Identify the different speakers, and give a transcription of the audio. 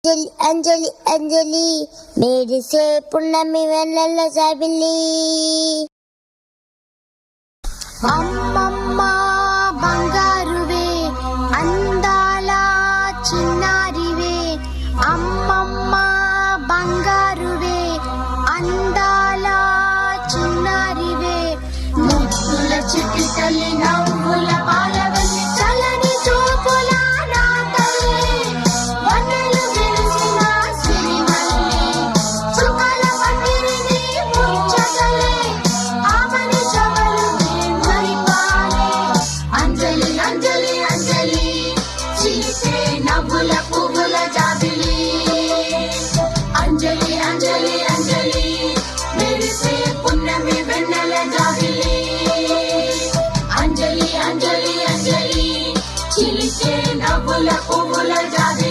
Speaker 1: अंजलि अंजलि अंजलि मेरे से पुण्यमी वेన్నెల జాబిల్లి అమ్మమ్మ బంగారువే అందాల చిన్నారివే అమ్మమ్మ బంగారువే అందాల చిన్నారివే ముద్దుల చిట్టి తల్లి నవ్వుల పాలవల్లి చలని చూపుల నా తల్లి వన్నెలు విరిసిన సిరిమల్లి చుక్కల పందిరిని ముచ్చటలే ఆమని చవలునే మరిపాలే అంజలి అంజలి అంజలి చిలిపే నవ్వుల పువ్వుల జాబిలి అంజలి అంజలి అంజలి మెరిసే పున్నమి వెన్నెల జాబిలి అంజలి అంజలి అంజలి చిలికే నవ్వుల పువ్వుల జాబిలి